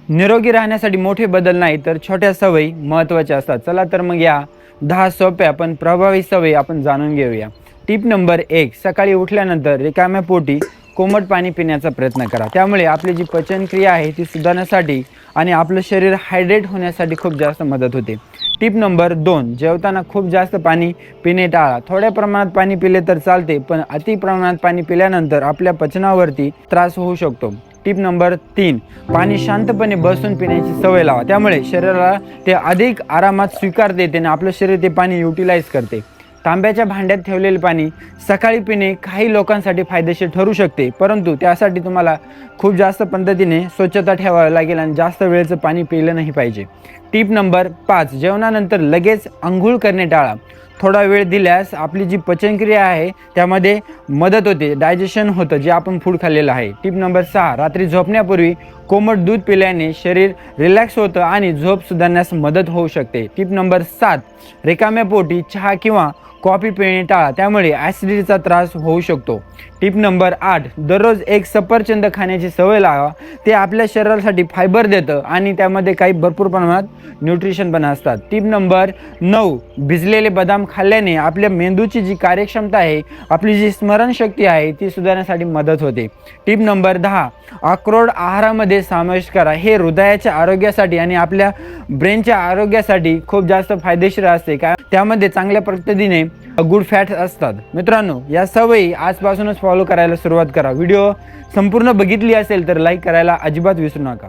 निरोगी राहण्यासाठी मोठे बदल नाही तर छोट्या सवयी महत्त्वाच्या असतात. चला तर मग या 10 सोप्या पण प्रभावी सवयी आपण जाणून घेऊया. टिप नंबर 1, सकाळी उठल्यानंतर रिकाम्या पोटी कोमट पाणी पिण्याचा प्रयत्न करा. त्यामुळे आपली जी पचनक्रिया आहे ती सुधारण्यासाठी आणि आपलं शरीर हायड्रेट होण्यासाठी खूप जास्त मदत होते. टिप नंबर 2, जेवताना खूप जास्त पाणी पिणे टाळा. थोड्या प्रमाणात पाणी पिले तर चालते, पण अति प्रमाणात पाणी पिल्यानंतर आपल्या पचनावरती त्रास होऊ शकतो. टिप नंबर 3, पाणी शांतपणे बसून पिण्याची सवय लावा. त्यामुळे शरीराला ते अधिक आरामात स्वीकारते आणि आपलं शरीर ते पाणी युटिलाइज करते. तांब्याच्या भांड्यात ठेवलेले पाणी सकाळी पिणे काही लोकांसाठी फायदेशीर ठरू शकते, परंतु त्यासाठी तुम्हाला खूप जास्त पद्धतीने स्वच्छता ठेवावी लागेल आणि जास्त वेळेचं पाणी पिलं नाही पाहिजे. टिप नंबर 5, जेवणानंतर लगेच अंघोळ करणे टाळा. थोडा वेळ दिल्यास आपली जी पचनक्रिया आहे त्यामध्ये मदत होते, डायजेशन होतं जे आपण फूड खाल्लेलं आहे. टिप नंबर 6, रात्री झोपण्यापूर्वी कोमट दूध पिल्याने शरीर रिलॅक्स होतं आणि झोप सुधारण्यास मदत होऊ शकते. टिप नंबर 7, रिकाम्या पोटी चहा किंवा कॉफी पिणे टाळा. त्यामुळे ॲसिडिटीचा त्रास होऊ शकतो. टिप नंबर 8, दररोज एक सफरचंद खाण्याची सवय लावा. ते आपल्या शरीरासाठी फायबर देतं आणि त्यामध्ये काही भरपूर प्रमाणात न्यूट्रिशन पण असतात. टिप नंबर 9, भिजलेले बदाम खाल्ल्याने आपल्या मेंदूची जी कार्यक्षमता आहे, आपली जी स्मरणशक्ती आहे ती सुधारण्यासाठी मदत होते. टिप नंबर 10, अक्रोड आहारामध्ये समावेश करा. हे हृदयाच्या आरोग्यासाठी आणि आपल्या ब्रेनच्या आरोग्यासाठी खूप जास्त फायदेशीर असते, कारण त्यामध्ये चांगल्या पद्धतीने गुड फॅट्स असतात. मित्रांनो, या सवयी आजपासूनच फॉलो करायला सुरुवात करा. व्हिडिओ संपूर्ण बघितली असेल तर लाईक करायला अजिबात विसरू नका.